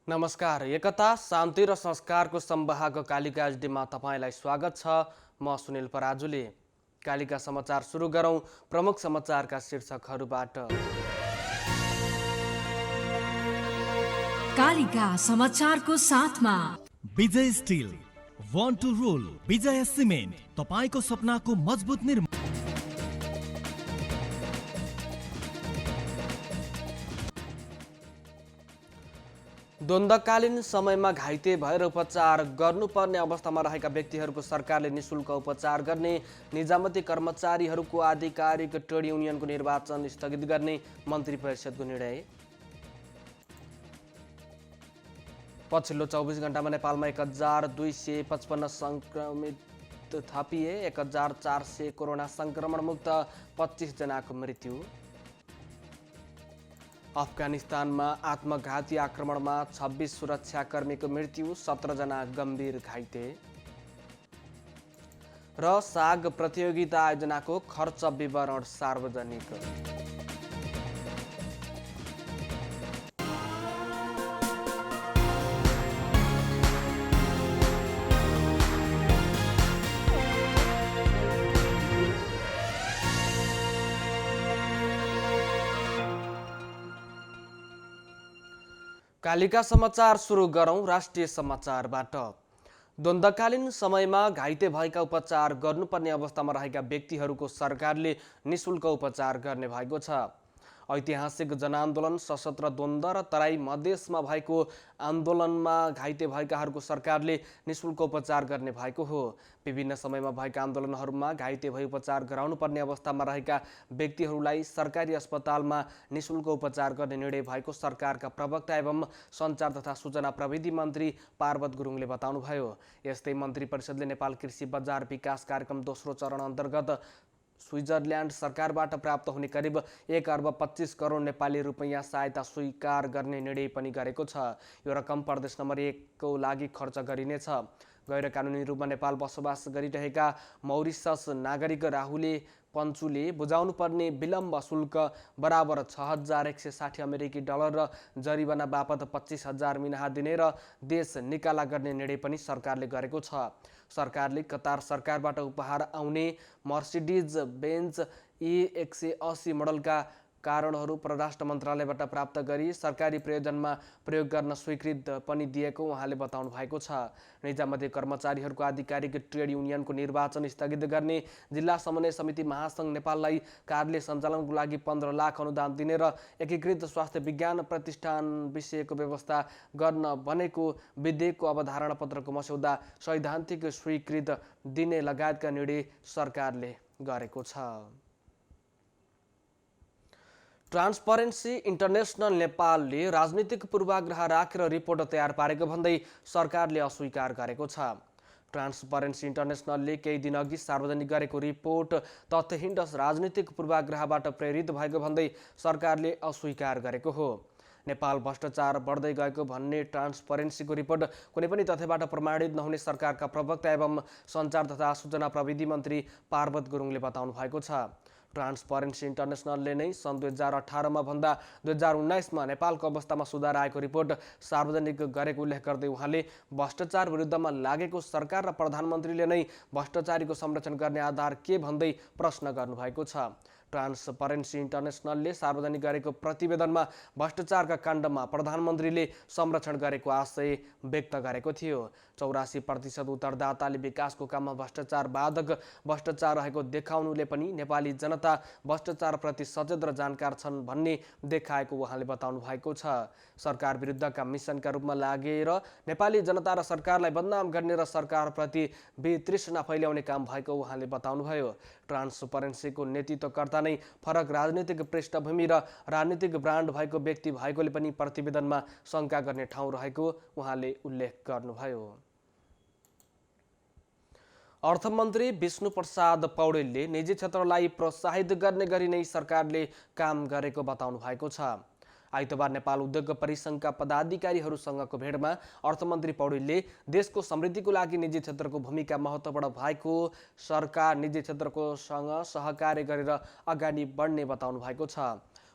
नमस्कार। एकता, शान्ति र संस्कारको संवाहक कालिका एचडीमा तपाईलाई स्वागत छ। म सुनिल पराजुली। कालिका समाचार सुरु गरौं प्रमुख समाचारका शीर्षकहरूबाट। कालिका समाचारको साथमा Vijay steel, want to roll, Vijay cement, तपाईको सपनाको मजबुत निर्माण। द्वन्द्वकालीन समयमा घाइते भएर उपचार गर्नुपर्ने अवस्थामा रहेका व्यक्तिहरूको सरकारले निशुल्क उपचार गर्ने, निजामती कर्मचारीहरूको आधिकारिक ट्रेड युनियनको निर्वाचन स्थगित गर्ने मन्त्री परिषदको निर्णय। पछिल्लो 24 घण्टामा नेपालमा 1255 संक्रमित थपिए। 1400 कोरोना संक्रमण मुक्त, 25 जनाको मृत्यु। अफगानिस्तानमा आत्मघाती आक्रमणमा 26 सुरक्षाकर्मीको मृत्यु, 17 जना गम्भीर घाइते। र साग प्रतियोगिता आयोजनाको खर्च विवरण सार्वजनिक। कालिका समाचार सुरु गरौं राष्ट्रिय समाचारबाट। द्वन्द्वकालीन समयमा घाइते भएका उपचार गर्नुपर्ने अवस्थामा रहेका व्यक्तिहरूको सरकारले निशुल्क उपचार गर्ने भएको छ। ऐतिहासिक जनआन्दोलन, सशस्त्र द्वन्द्व र तराई मधेसमा भएको आन्दोलनमा घाइते भएकाहरूको सरकारले निशुल्क उपचार गर्ने भएको हो। विभिन्न समयमा भएका आन्दोलनहरूमा घाइते भई उपचार गराउनुपर्ने अवस्थामा रहेका व्यक्तिहरूलाई सरकारी अस्पतालमा निशुल्क उपचार गर्ने निर्णय भएको सरकारका प्रवक्ता एवं सञ्चार तथा सूचना प्रविधि मन्त्री पार्वत गुरुङले बताउनुभयो। यस्तै मन्त्री परिषदले नेपाल कृषि बजार विकास कार्यक्रम दोस्रो चरण अन्तर्गत स्विजरल्यान्ड सरकारबाट प्राप्त हुने करिब 1 अर्ब 25 करोड नेपाली रुपैयाँ सहायता स्वीकार गर्ने निर्णय पनि गरेको छ। यो रकम प्रदेश नम्बर 1 को लागि खर्च गरिनेछ। गैर कानुनी रूपमा नेपाल बसोबास गरिरहेका मौरिसस नागरिक राहुले पञ्चुले बुझाउनु पर्ने विलम्ब शुल्क बराबर 6160 अमेरिकी डलर र जरिवाना बापत 25,000 मिनाहा दिने र देश निकाला गर्ने निर्णय पनि सरकारले गरेको छ। सरकारले कतार सरकारबाट उपहार आउने मर्सिडिज बेन्ज E180 मोडलका कारणहरू परराष्ट्र मन्त्रालयबाट प्राप्त गरी सरकारी प्रयोजनमा प्रयोग गर्न स्वीकृत पनि दिएको उहाँले बताउनु भएको छ। निजामती कर्मचारीहरूको आधिकारिक ट्रेड युनियनको निर्वाचन स्थगित गर्ने, जिल्ला समन्वय समिति महासङ्घ नेपाललाई कार्यालय सञ्चालनको लागि 15 लाख अनुदान दिने र एकीकृत स्वास्थ्य विज्ञान प्रतिष्ठान विषयको व्यवस्था गर्न बनेको विधेयकको अवधारणा पत्रको मस्यौदा सैद्धान्तिक स्वीकृत दिने लगायतका निर्णय सरकारले गरेको छ। ट्रान्सपरेन्सी इन्टरनेसनल नेपालले राजनीतिक पूर्वाग्रह राखेर रिपोर्ट तयार पारेको भन्दै सरकारले अस्वीकार गरेको छ। ट्रान्सपरेन्सी इन्टरनेसनलले केही दिन अघि सार्वजनिक गरेको रिपोर्ट तथ्यहीन र राजनीतिक पूर्वाग्रहबाट प्रेरित भएको भन्दै सरकारले अस्वीकार गरेको हो। नेपाल भ्रष्टाचार बढ्दै गएको भन्ने ट्रान्सपरेन्सीको रिपोर्ट कुनै पनि तथ्यबाट प्रमाणित नहुने सरकारका प्रवक्ता एवं सञ्चार तथा सूचना प्रविधि मन्त्री पार्वत गुरुङले बताउनु भएको छ। ट्रान्सपरेन्सी इन्टरनेसनलले नै सन् 2018 मा भन्दा 2019 मा नेपालको अवस्थामा सुधार आएको रिपोर्ट सार्वजनिक गरेको उल्लेख गर्दै उहाँले भ्रष्टाचार विरुद्धमा लागेको सरकार र प्रधानमन्त्रीले नै भ्रष्टाचारीको संरक्षण गर्ने आधार के भन्दै प्रश्न गर्नुभएको छ। ट्रान्सपरेन्सी इन्टरनेसनलले सार्वजनिक गरेको प्रतिवेदनमा भ्रष्टाचारका काण्डमा प्रधानमन्त्रीले संरक्षण गरेको आशय व्यक्त गरेको थियो। 84% उत्तरदाताले विकासको काममा भ्रष्टाचार बाधक भ्रष्टाचार रहेको देखाउनुले पनि नेपाली जनता भ्रष्टाचारप्रति सचेत र जानकार छन् भन्ने देखाएको उहाँले बताउनु भएको छ। सरकार विरुद्धका मिसनका रूपमा लागेर नेपाली जनता र सरकारलाई बदनाम गर्ने र सरकारप्रति वितृष्णा फैल्याउने काम भएको उहाँले बताउनुभयो। ट्रान्सपरेन्सीको नेतृत्वकर्ता नै फरक राजनीतिक पृष्ठभूमि र राजनीतिक ब्रान्ड भएको व्यक्ति भएकोले पनि प्रतिवेदनमा शङ्का गर्ने ठाउँ रहेको उहाँले उल्लेख गर्नुभयो। अर्थमन्त्री विष्णुप्रसाद पौडेलले निजी क्षेत्रलाई प्रोत्साहित गर्ने गरी नै सरकारले काम गरेको बताउनु भएको छ। आइतबार नेपाल उद्योग परिसङ्घका पदाधिकारीहरूसँगको भेटमा अर्थमन्त्री पौडेलले देशको समृद्धिको लागि निजी क्षेत्रको भूमिका महत्त्वपूर्ण भएको, सरकार निजी क्षेत्रको सँग सहकार्य गरेर अगाडि बढ्ने बताउनु भएको छ।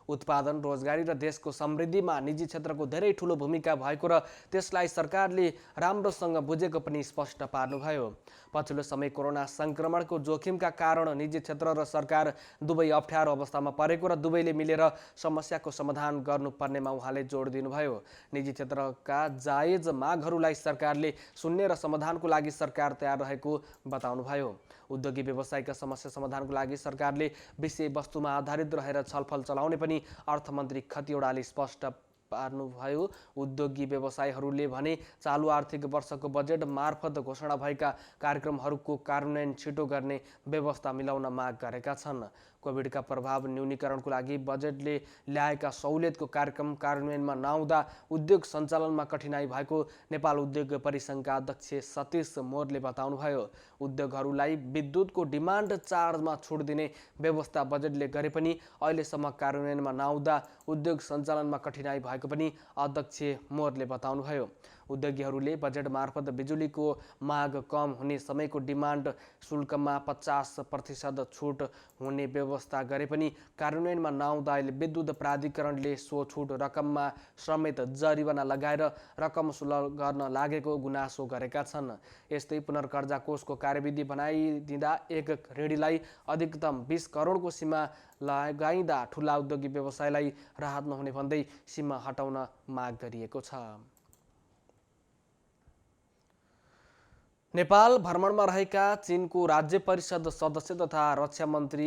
उत्पादन, रोजगारी र देशको समृद्धिमा निजी क्षेत्रको धेरै ठूलो भूमिका भएको र त्यसलाई सरकारले राम्रोसँग बुझेको पनि स्पष्ट पार्नुभयो। पछिल्लो समय कोरोना संक्रमणको जोखिमका कारण निजी क्षेत्र र सरकार दुवै अप्ठ्यारो अवस्थामा परेको र दुवैले मिलेर समस्याको समाधान गर्नुपर्नेमा उहाँले जोड दिनुभयो। निजी क्षेत्रका जायज मागहरूलाई सरकारले सुन्ने र समाधानको लागि सरकार तयार रहेको बताउनुभयो। उद्योगी व्यवसायका समस्या समाधानको लागि सरकारले विषयवस्तुमा आधारित रहेर छलफल चलाउने पनि अर्थमन्त्री खतिवडाले स्पष्ट पार्नुभयो। उद्योगी व्यवसायीहरूले भने चालु आर्थिक वर्षको बजेट मार्फत घोषणा भएका कार्यक्रमहरूको कार्यान्वयन छिटो गर्ने व्यवस्था मिलाउन माग गरेका छन्। कोभिडका प्रभाव न्यूनीकरणको लागि बजेटले ल्याएका सहुलियतको कार्यक्रम कार्यान्वयनमा नआउँदा उद्योग सञ्चालनमा कठिनाई भएको नेपाल उद्योग परिसङ्घका अध्यक्ष सतीश मोरले बताउनुभयो। उद्योगहरूलाई विद्युतको डिमान्ड चार्जमा छुट दिने व्यवस्था बजेटले गरे पनि अहिलेसम्म कार्यान्वयनमा नआउँदा उद्योग सञ्चालनमा कठिनाई भएको पनि अध्यक्ष मोरले बताउनुभयो। उद्योगीहरूले बजेट मार्फत बिजुलीको माग कम हुने समयको डिमान्ड शुल्कमा 50% छुट हुने व्यवस्था गरे पनि कार्यान्वयनमा नआउँदा अहिले विद्युत प्राधिकरणले सो छुट रकममा समेत जरिवाना लगाएर रकम सुलभ गर्न लागेको गुनासो गरेका छन्। यस्तै पुनर्कर्जा कोषको कार्यविधि बनाइदिँदा एक ऋणीलाई अधिकतम 20 करोडको सीमा लगाइँदा ठुला उद्योगी व्यवसायलाई राहत नहुने भन्दै सीमा हटाउन माग गरिएको छ। नेपाल भ्रमणमा रहेका चीनको राज्य परिषद सदस्य तथा रक्षा मन्त्री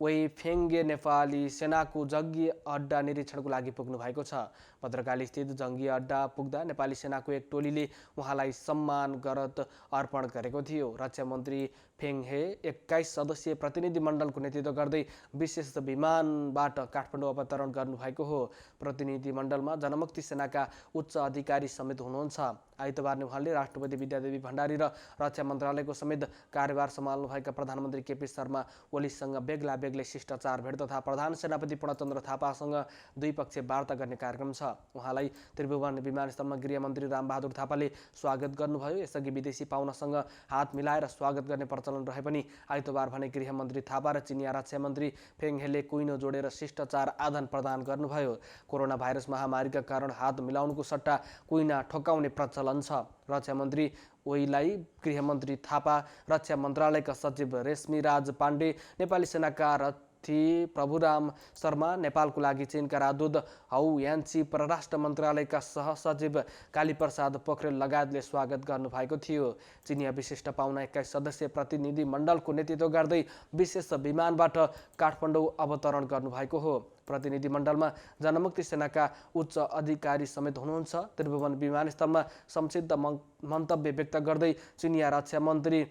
वेई फेङ्गे नेपाली सेनाको जङ्गी अड्डा निरीक्षणको लागि पुग्नु भएको छ। भद्रकाली स्थित जङ्गी अड्डा पुग्दा नेपाली सेनाको एक टोलीले उहाँलाई सम्मान गरत अर्पण गरेको थियो। रक्षा मन्त्री फेङ्गे 21 सदस्यीय प्रतिनिधि मण्डलको नेतृत्व गर्दै विशेष विमानबाट काठमाडौँ अवतरण गर्नुभएको हो। प्रतिनिधि मण्डलमा जनमुक्ति सेनाका उच्च अधिकारी समेत हुनुहुन्छ। आइतबार नै उहाँले राष्ट्रपति विद्यादेवी भण्डारी र रक्षा मन्त्रालयको समेत कार्यभार सम्हाल्नुभएका प्रधानमन्त्री केपी शर्मा ओलीसँग बेग्ला बेग्लै शिष्टाचार भेट तथा प्रधान सेनापति पूर्णचन्द्र थापासँग द्विपक्षीय वार्ता गर्ने कार्यक्रम छ। उहाँलाई त्रिभुवन विमानस्थलमा गृहमन्त्री रामबहादुर थापाले स्वागत गर्नुभयो। यसअघि विदेशी पाहुनासँग हात मिलाएर स्वागत गर्ने प्रचलन रहे पनि आइतबार भने गृहमन्त्री थापा र चिनिया रक्षा मन्त्री फेङ्गेले कुइनो जोडेर शिष्टाचार आदान प्रदान गर्नुभयो। कोरोना भाइरस महामारीका कारण हात मिलाउनुको सट्टा कुइना ठोकाउने प्रचलन छ। रक्षा मन्त्री ओईलाई गृहमन्त्री थापा, रक्षा मन्त्रालयका सचिव रेशमीराज पाण्डे, नेपाली सेनाका रथी प्रभुराम शर्मा, नेपालको लागि चीनका राजदूत हौ यान्ची, परराष्ट्र मन्त्रालयका सहसचिव कालीप्रसाद पोखरेल लगायतले स्वागत गर्नुभएको थियो। चिनिया विशिष्ट पाहुना 21 सदस्यीय प्रतिनिधि मण्डलको नेतृत्व गर्दै विशेष विमानबाट काठमाडौँ अवतरण गर्नुभएको हो। प्रतिनिधि मण्डलमा जनमुक्ति सेनाका उच्च अधिकारी समेत हुनुहुन्छ। त्रिभुवन विमानस्थलमा संक्षिप्त मन्तव्य व्यक्त गर्दै चिनिया रक्षा मन्त्री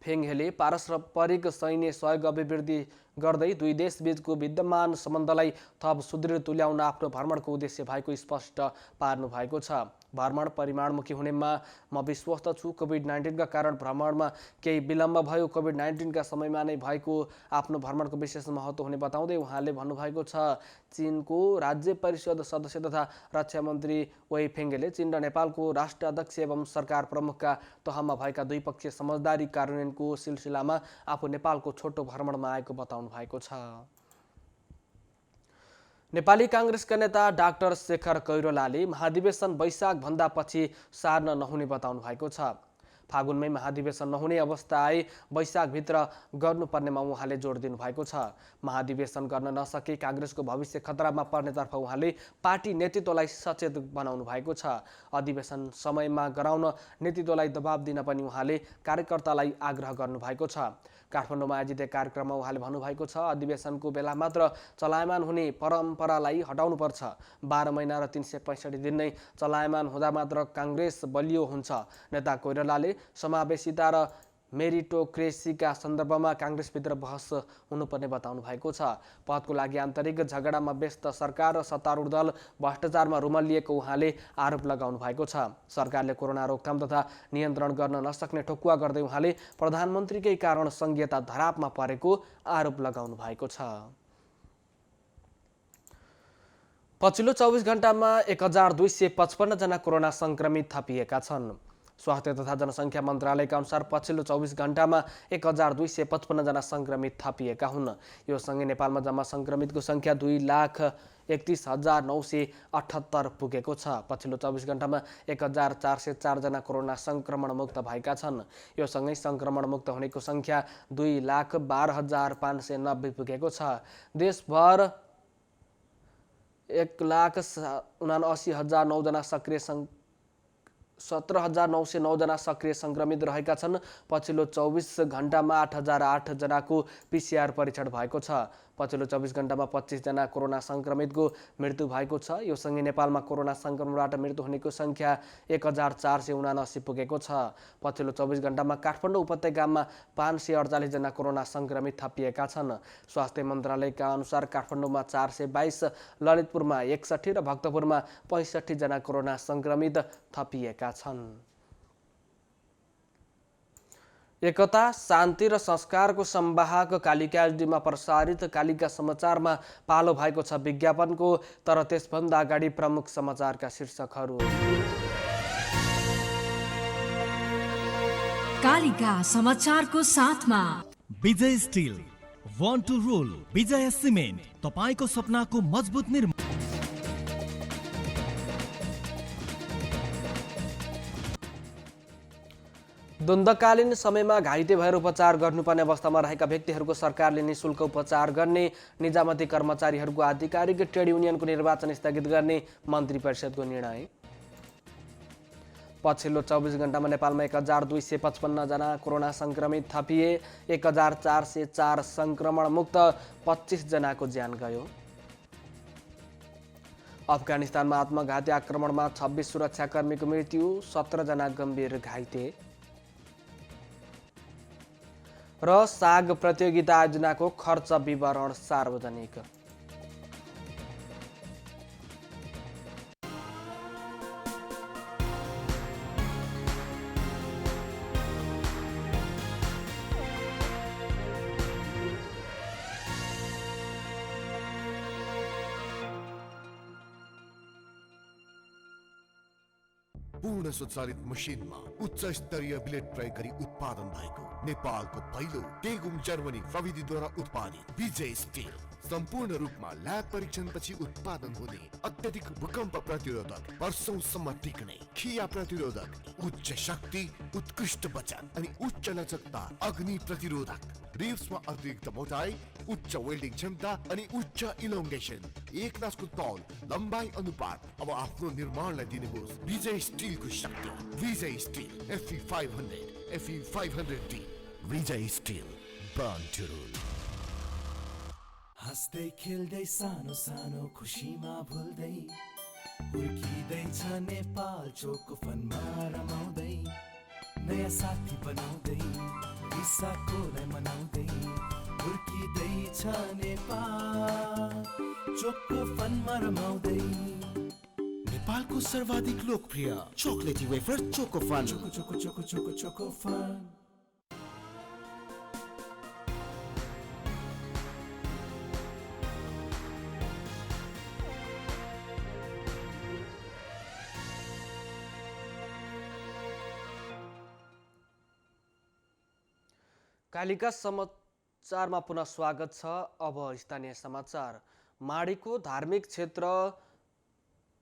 फेङ्गेले पारस्परिक सैन्य सहयोग अभिवृद्धि गर्दै दुई देशबीचको विद्यमान सम्बन्धलाई थप सुदृढ तुल्याउन आफ्नो भ्रमणको उद्देश्य भएको स्पष्ट पार्नु भएको छ। भ्रमण परिमाणमुखी हुनेमा म विश्वस्त छु। कोभिड-19 का कारण भ्रमणमा केही विलम्ब भयो। कोभिड-19 का समयमा नै भएको आफ्नो भ्रमणको विशेष महत्त्व हुने बताउँदै उहाँले भन्नुभएको छ। चीनको राज्य परिषद सदस्य तथा रक्षा मन्त्री वेई फेङ्गेले चीन र नेपालको राष्ट्राध्यक्ष एवं सरकार प्रमुखका तहमा भएका द्विपक्षीय समझदारी कार्यान्वयनको सिलसिलामा आफू नेपालको छोटो भ्रमणमा आएको बताउनु भएको छ। नेपाली काङ्ग्रेसका नेता डाक्टर शेखर कैरलाले महाधिवेशन वैशाख भन्दा पछि सार्न नहुने बताउनु भएको छ। फागुनमै महाधिवेशन नहुने अवस्था आए वैशाखभित्र गर्नुपर्नेमा उहाँले जोड दिनुभएको छ। महाधिवेशन गर्न नसके काङ्ग्रेसको भविष्य खतरामा पर्नेतर्फ उहाँले पार्टी नेतृत्वलाई सचेत बनाउनु भएको छ। अधिवेशन समयमा गराउन नेतृत्वलाई दबाब दिन पनि उहाँले कार्यकर्तालाई आग्रह गर्नुभएको छ। काठमाडौँमा आयोजित कार्यक्रममा उहाँले भन्नुभएको छ, अधिवेशनको बेला मात्र चलायमान हुने परम्परालाई हटाउनुपर्छ। 12 महिना र 365 दिन नै चलायमान हुँदा मात्र काङ्ग्रेस बलियो हुन्छ। नेता कोइरालाले समावेशिता र मेरिटोक्रेसीका सन्दर्भमा काङ्ग्रेसभित्र बहस हुनुपर्ने बताउनु भएको छ। पदको लागि आन्तरिक झगडामा व्यस्त सरकार र सत्तारूढ दल भ्रष्टाचारमा रुमलिएको उहाँले आरोप लगाउनु भएको छ। सरकारले कोरोना रोकथाम तथा नियन्त्रण गर्न नसक्ने ठोकुवा गर्दै उहाँले प्रधानमन्त्रीकै कारण संघीयता धरापमा परेको आरोप लगाउनु भएको छ। पछिल्लो 24 घण्टामा 1255 जना कोरोना संक्रमित थपिएका छन्। स्वास्थ्य तथा जनसङ्ख्या मन्त्रालयका अनुसार पछिल्लो 24 घण्टामा 1255 जना सङ्क्रमित थपिएका हुन्। यो सँगै नेपालमा जम्मा सङ्क्रमितको सङ्ख्या 2,31,978 पुगेको छ। पछिल्लो 24 घण्टामा 1404 जना कोरोना सङ्क्रमण मुक्त भएका छन्। यो सँगै सङ्क्रमण मुक्त हुनेको सङ्ख्या 2,12,590 पुगेको छ। देशभर 1,79,009 जना 17,909 जना सक्रिय सङ्क्रमित रहेका छन्। पछिल्लो 24 घण्टामा 8,008 जनाको PCR परीक्षण भएको छ। पछिल्लो 24 घण्टामा 25 जना कोरोना सङ्क्रमितको मृत्यु भएको छ। यो सँगै नेपालमा कोरोना सङ्क्रमणबाट मृत्यु हुनेको सङ्ख्या 1,479 पुगेको छ। पछिल्लो 24 घण्टामा काठमाडौँ उपत्यकामा 548 जना कोरोना सङ्क्रमित थपिएका छन्। स्वास्थ्य मन्त्रालयका अनुसार काठमाडौँमा 422, ललितपुरमा 61 र भक्तपुरमा 65 जना कोरोना सङ्क्रमित थपिएका छन्। एकता, शान्ति र संस्कारको संवाहक कालिका एचडीमा प्रसारित कालिका समाचारमा पालो भएको छ विज्ञापनको। तर त्यसभन्दा अगाडि प्रमुख समाचारका शीर्षकहरू। कालिका समाचारको साथमा Vijay steel, one two role, Vijay cement, तपाईको सपनाको मजबुत निर्माण। द्वन्द्वकालीन समयमा घाइते भएर उपचार गर्नुपर्ने अवस्थामा रहेका व्यक्तिहरूको सरकारले निःशुल्क उपचार गर्ने, निजामती कर्मचारीहरूको आधिकारिक ट्रेड युनियनको निर्वाचन स्थगित गर्ने मन्त्री परिषदको निर्णय। पछिल्लो 24 घण्टामा नेपालमा 1,255 जना कोरोना सङ्क्रमित थपिए। 1,404 सङ्क्रमण मुक्त, 25 जनाको ज्यान गयो। अफगानिस्तानमा आत्मघाती आक्रमणमा 26 सुरक्षाकर्मीको मृत्यु, 17 जना गम्भीर घाइते। र साग प्रतियोगिता आयोजनाको खर्च विवरण सार्वजनिक। पूर्ण स्वचालित मसिनमा उच्च स्तरीय ब्लेड प्रयोग गरी उत्पादन भएको नेपालको पहिलो टेगुम जर्मनी प्रविधिद्वारा उत्पादित विजय स्टिल सम्पूर्ण रूपमा ल्याब परीक्षणपछि उत्पादन हुने अत्यधिक भूकम्प प्रतिरोधक, वर्षौंसम्म टिक्ने, खिया प्रतिरोधक, उच्च शक्ति, उत्कृष्ट वजन अनि उच्च लचकता, अग्नि प्रतिरोधक, रिब्समा अतिरिक्त मोटाई, उच्च वेल्डिङ क्षमता अनि उच्च इलोङ्गेसन, एक नासको तौल, लम्बाई अनुपात। अब आफ्नो निर्माणलाई दिनुहोस् विजय स्टिलको शक्ति। Vijay steel FE 500, FE 500D। Vijay steel, born to rule. हाँस्दै खेल्दै सानो सानो खुसीमा भुल्दै हुर्किँदैछ नेपाल चोको फनमा रमाउँदै, नयाँ साथी बनाउँदै विशाखोलाई मनाउँदै हुर्किँदैछ नेपाल चोको फनमा रमाउँदै। नेपालको सर्वाधिक लोकप्रिय chocolaty wafer choco fun. Choco choco choco choco choco fun. Kalika समाचारमा पुनः स्वागत छ। अब स्थानीय समाचार। माडीको धार्मिक क्षेत्र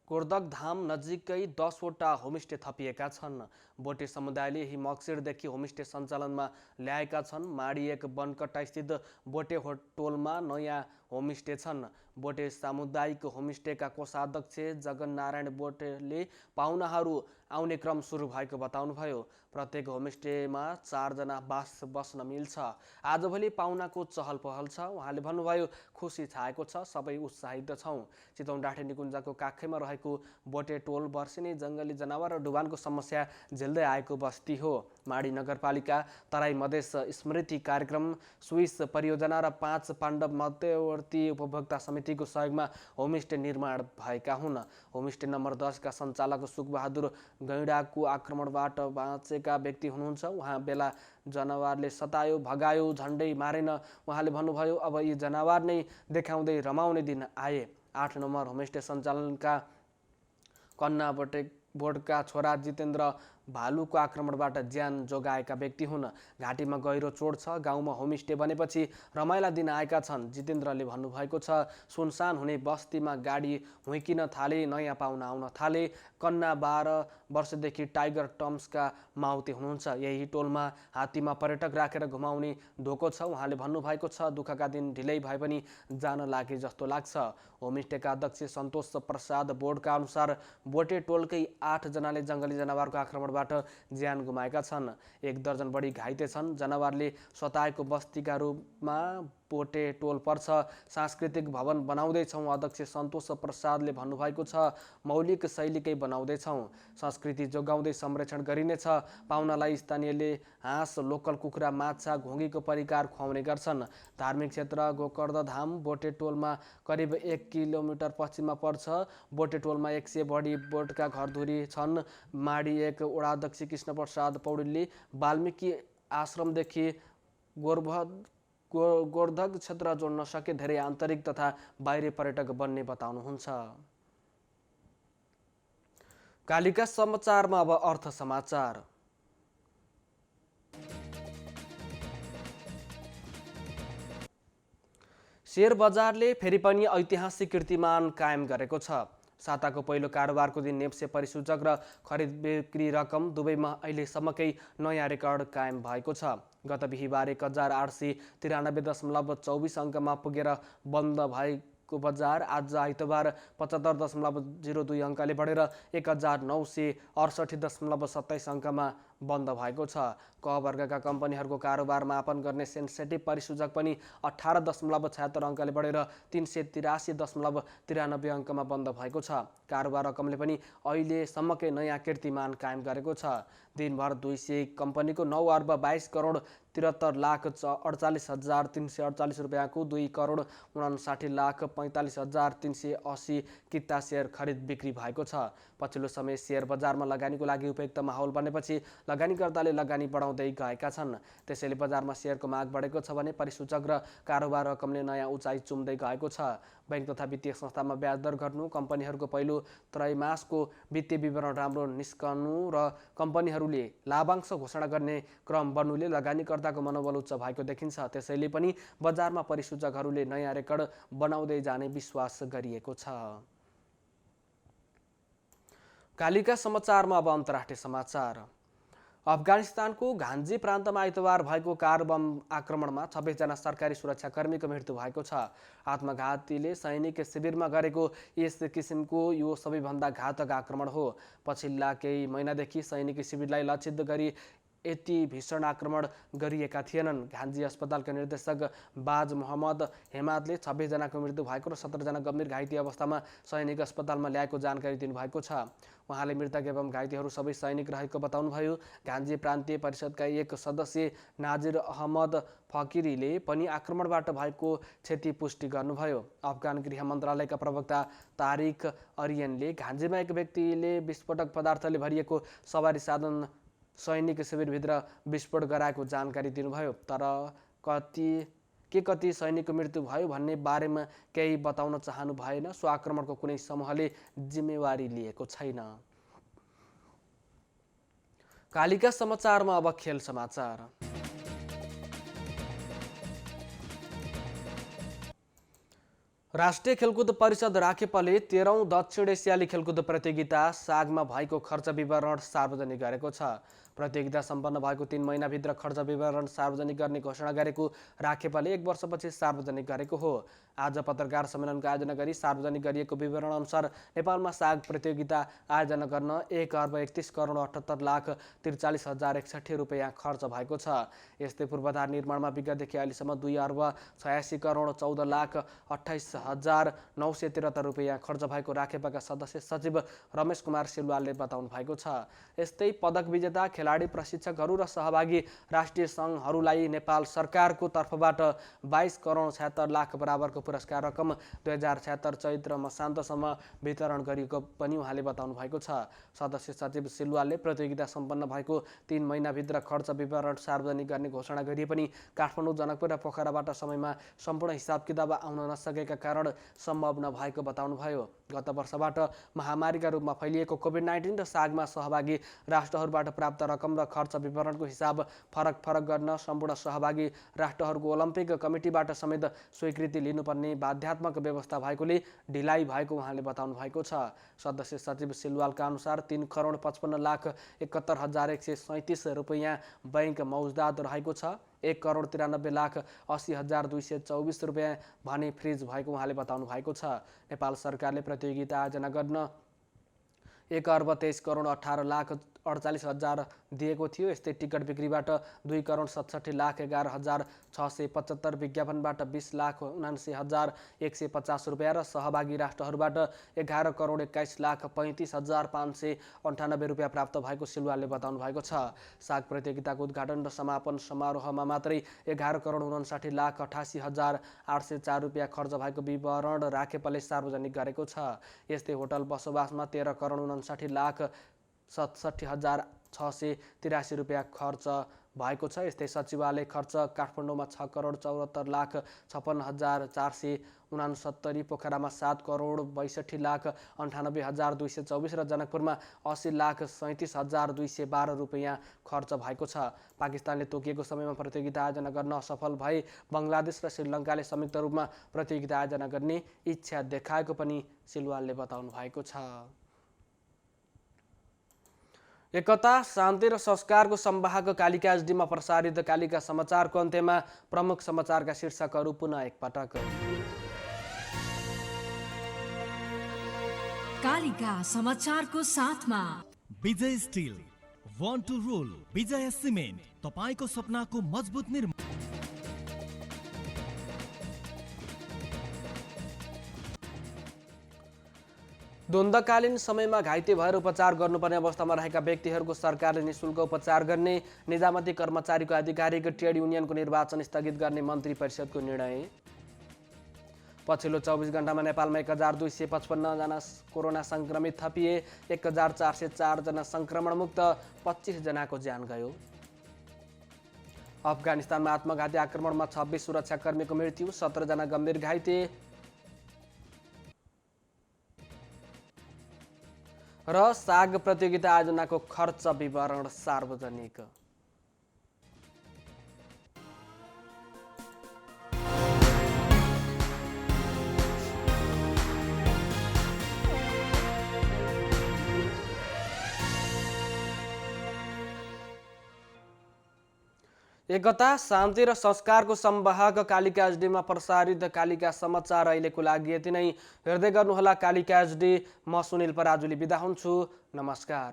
गोर्धकधाम नजिकै 10 वटा होमस्टे थपिएका छन्। बोटे समुदायले यही मक्सिरदेखि होमस्टे सञ्चालनमा ल्याएका छन्। माडी एक बनकट्टा स्थित बोटे टोलमा नयाँ होमस्टे छन्। बोटे सामुदायिक होमस्टेका कोषाध्यक्ष जगननारायण बोटेले पाहुनाहरू आउने क्रम सुरु भएको बताउनुभयो। प्रत्येक होमस्टेमा 4 जना बस्न मिल्छ। आजभोलि पाहुनाको चहल पहल छ। उहाँले भन्नुभयो, खुसी छाएको छ, सबै उत्साहित छौँ। चितवन डाँठे निकुञ्जको काखैमा रहेको बोटे टोल वर्षेनी जङ्गली जनावर र डुबानको समस्या झेल्दै आएको बस्ती हो। माडी नगरपालिका तराई मधेस स्मृति कार्यक्रम, स्विस परियोजना र 5 पाण्डव मध्यवर्ती उपभोक्ता समितिको सहयोगमा होमस्टे निर्माण भएका हुन्। होमस्टे नम्बर 10 का सञ्चालक सुखबहादुर गैंडाको आक्रमणबाट बाँचेका व्यक्ति हुनुहुन्छ। उहाँ बेला जनावरले सतायो, भगायो, झन्डै मारेन। उहाँले भन्नुभयो, अब यी जनावर नै देखाउँदै रमाउने दिन आए। 8 नम्बर होमस्टे सञ्चालनका कन्ना बोर्डका छोरा जितेन्द्र भालुको आक्रमणबाट ज्यान जोगाएका व्यक्ति हुन्। घाटीमा गहिरो चोट छ। गाउँमा होमस्टे बनेपछि रमाइला दिन आएका छन्। जितेन्द्रले भन्नुभएको छ, सुनसान हुने बस्तीमा गाडी हुइकिन थाले, नयाँ पाहुना आउन थाले। कन्ना 12 वर्षदेखि टाइगर टम्सका माउती हुनुहुन्छ। यही टोलमा हात्तीमा पर्यटक राखेर घुमाउने धोको छ। उहाँले भन्नुभएको छ, दुःखका दिन ढिलै भए पनि जान लागे जस्तो लाग्छ। होमस्टेका अध्यक्ष सन्तोष प्रसाद बोर्डका अनुसार बोटे टोलकै 8 जनाले जङ्गली जनावरको आक्रमणबाट ज्यान गुमाएका छन्। 1 दर्जन बढी घाइते छन्। जनावरले सताएको बस्तीका रूपमा बोटे टोल पर्छ। सांस्कृतिक भवन बनाउँदैछौँ। अध्यक्ष सन्तोष प्रसादले भन्नुभएको छ, मौलिक शैलीकै बनाउँदैछौँ। संस्कृति जोगाउँदै संरक्षण गरिनेछ। पाहुनालाई स्थानीयले हाँस, लोकल कुखुरा, माछा, घुँगीको परिकार खुवाउने गर्छन्। धार्मिक क्षेत्र गोकर्धधाम बोटे टोलमा करिब 1 किलोमिटर पश्चिममा पर्छ। बोटे टोलमा 100 बढी बोटका घरधुरी छन्। माडी 1 वडाध्यक्ष कृष्णप्रसाद पौडेलले वाल्मिकी आश्रमदेखि गोर्धक क्षेत्र जोड्न सके धेरै आन्तरिक तथा बाहिरी पर्यटक बन्ने बताउनुहुन्छ। कालिका समाचारमा अब अर्थ समाचार। शेयर बजारले फेरि पनि ऐतिहासिक कीर्तिमान कायम गरेको छ। साताको पहिलो कारोबारको दिन नेप्से परिसूचक र खरिद बिक्री रकम दुवैमा अहिलेसम्मकै नयाँ रेकर्ड कायम भएको छ। गत बिहिबार 1893.24 अङ्कमा पुगेर बन्द भएको बजार आज आइतबार 75.02 अङ्कले बढेर 1968.27 अङ्कमा बन्द भएको छ। क वर्गका कम्पनीहरूको कारोबार मापन गर्ने सेन्सेटिभ परिसूचक पनि 18.76 अङ्कले बढेर 383.93 अङ्कमा बन्द भएको छ। कारोबार रकमले पनि अहिलेसम्मकै नयाँ कीर्तिमान कायम गरेको छ। दिनभर 200 कम्पनीको 9 अर्ब 22 करोड 73,48,348 रुपियाँको 2 करोड 59,45,380 किता सेयर खरिद बिक्री भएको छ। पछिल्लो समय सेयर बजारमा लगानीको लागि उपयुक्त माहौल बनेपछि लगानीकर्ताले लगानी बढाउँदै गएका छन्। त्यसैले बजारमा सेयरको माग बढेको छ भने परिसूचक र कारोबार रकमले नयाँ उचाइ चुम्दै गएको छ। बैंक तथा वित्तीय संस्थामा ब्याज दर घट्नु, कम्पनीहरूको पहिलो त्रैमासको वित्तीय विवरण राम्रो निस्कनु र कम्पनीहरूले लाभांश घोषणा गर्ने क्रम बढ्नुले लगानीकर्ताको मनोबल उच्च भएको देखिन्छ। त्यसैले पनि बजारमा परिसूचकहरूले नयाँ रेकर्ड बनाउँदै जाने विश्वास गरिएको छ। कालिका समाचारमा अब अन्तर्राष्ट्रिय समाचार। अफगानिस्तानको घान्जी प्रान्तमा आइतबार भएको कार बम आक्रमणमा 26 जना सरकारी सुरक्षाकर्मीको मृत्यु भएको छ। आत्मघातीले सैनिक शिविरमा गरेको यस किसिमको यो सबैभन्दा घातक आक्रमण हो। पछिल्ला केही महिनादेखि सैनिक शिविरलाई लक्षित गरी यति भीषण आक्रमण गरिएका थिएनन्। घान्जी अस्पतालका निर्देशक बाज मोहम्मद हेमादले 26 जनाको मृत्यु भएको र 17 जना गम्भीर घाइते अवस्थामा सैनिक अस्पतालमा ल्याएको जानकारी दिनुभएको छ। उहाँले मृतक एवं घाइतेहरू सबै सैनिक रहेको बताउनुभयो। घान्जी प्रान्तीय परिषदका एक सदस्य नाजिर अहमद फकिरीले पनि आक्रमणबाट भएको क्षति पुष्टि गर्नुभयो। अफगान गृह मन्त्रालयका प्रवक्ता तारिक अरियनले घान्जीमा एक व्यक्तिले विस्फोटक पदार्थले भरिएको सवारी साधन सैनिक शिविरभित्र विस्फोट गराएको जानकारी दिनुभयो। तर कति सैनिकको मृत्यु भयो भन्ने बारेमा केही बताउन चाहनु भएन। सो आक्रमणको कुनै समूहले जिम्मेवारी लिएको छैन। कालिका समाचारमा अब खेल समाचार। राष्ट्रिय खेलकुद परिषद राखेपाले 13औं दक्षिण एसियाली खेलकुद प्रतियोगिता सागमा भएको खर्च विवरण सार्वजनिक गरेको छ। प्रतियोगिता सम्पन्न भएको 3 महिनाभित्र खर्च विवरण सार्वजनिक गर्ने घोषणा गरेको राखेपाले 1 वर्षपछि सार्वजनिक गरेको हो। आज पत्रकार सम्मेलनको आयोजना गरी सार्वजनिक गरिएको विवरण अनुसार नेपालमा साग प्रतियोगिता आयोजना गर्न 1,31,78,43,61 रुपियाँ खर्च भएको छ। यस्तै पूर्वाधार निर्माणमा विगतदेखि अहिलेसम्म 2,86,14,28,973 रुपियाँ खर्च भएको राखेपाका सदस्य सचिव रमेश कुमार सिलवालले बताउनु भएको छ। यस्तै पदक विजेता खेलाडी, प्रशिक्षकहरू र सहभागी राष्ट्रिय सङ्घहरूलाई नेपाल सरकारको तर्फबाट 22 करोड 76 लाख बराबरको पुरस्कार रकम 2076 चैत्र मसान्तसम्म वितरण गरिएको पनि उहाँले बताउनु भएको छ। सदस्य सचिव सिलवालले प्रतियोगिता सम्पन्न भएको 3 महिनाभित्र खर्च विवरण सार्वजनिक गर्ने घोषणा गरिए पनि काठमाडौँ, जनकपुर र पोखराबाट समयमा सम्पूर्ण हिसाब किताब आउन नसकेका कारण सम्भव नभएको बताउनुभयो। गत वर्षबाट महामारीका रूपमा फैलिएको कोभिड-19 र सागमा सहभागी राष्ट्रहरूबाट प्राप्त रकम र खर्च विवरणको हिसाब फरक गर्न सम्पूर्ण सहभागी राष्ट्रहरूको ओलम्पिक कमिटीबाट समेत स्वीकृति लिनुपर्ने बाध्यात्मक व्यवस्था भएकोले ढिलाइ भएको उहाँले बताउनु भएको छ। सदस्य सचिव सिलवालका अनुसार 3,55,71,137 रुपैयाँ बैंक मौजदात रहेको छ। 1,93,80,224 रुपैयाँ भने फ्रिज भएको उहाँले बताउनु भएको छ। नेपाल सरकारले प्रतियोगिता आयोजना गर्न 1,23,18,48,000 दिएको थियो। यस्तै टिकट बिक्रीबाट 2,67,11,675, विज्ञापनबाट 20,79,150 रुपैयाँ र सहभागी राष्ट्रहरूबाट 11,21,35,598 रुपैयाँ प्राप्त भएको सिलवालले बताउनु भएको छ। साग प्रतियोगिताको उद्घाटन र समापन समारोहमा मात्रै 11,59,88,804 रुपैयाँ खर्च भएको विवरण राखेपले सार्वजनिक गरेको छ। यस्तै होटल बसोबासमा 13,59,67,683 रुपैयाँ खर्च भएको छ। यस्तै सचिवालय खर्च काठमाडौँमा 6,74,56,469, पोखरामा 7,62,98,224 र जनकपुरमा 80,37,212 रुपैयाँ खर्च भएको छ। पाकिस्तानले तोकिएको समयमा प्रतियोगिता आयोजना गर्न असफल भए बङ्गलादेश र श्रीलङ्काले संयुक्त रूपमा प्रतियोगिता आयोजना गर्ने इच्छा देखाएको पनि सिलवालले बताउनु भएको छ। एकता, शान्ति र संस्कारको संवाहक कालिका एचडीमा प्रसारित कालिका समाचारको अन्त्यमा प्रमुख समाचारका शीर्षकहरू पुनः एकपटक। कालिका समाचारको साथमा Vijay steel, want to roll, Vijay cement, तपाईको सपनाको मजबुत निर्माण। द्वन्द्वकालीन समयमा घाइते भएर उपचार गर्नुपर्ने अवस्थामा रहेका व्यक्तिहरूको सरकारले निशुल्क उपचार गर्ने, निजामती कर्मचारीको आधिकारिक ट्रेड युनियनको निर्वाचन स्थगित गर्ने मन्त्री परिषदको निर्णय। पछिल्लो 24 घण्टामा नेपालमा 1,255 जना कोरोना संक्रमित थपिए, 1,404 जना संक्रमणमुक्त, 25 जनाको ज्यान गयो। अफगानिस्तानमा आत्मघाती आक्रमणमा 26 सुरक्षाकर्मीको मृत्यु, 17 जना गम्भीर घाइते। र साग प्रतियोगिता आयोजनाको खर्च विवरण सार्वजनिक। एकता, शान्ति र संस्कारको संवाहक कालिका एचडीमा प्रसारित कालिका समाचार अहिलेको लागि यति नै। हेर्दै गर्नुहोला कालिका एचडी। म सुनिल पराजुली बिदा हुन्छु। नमस्कार।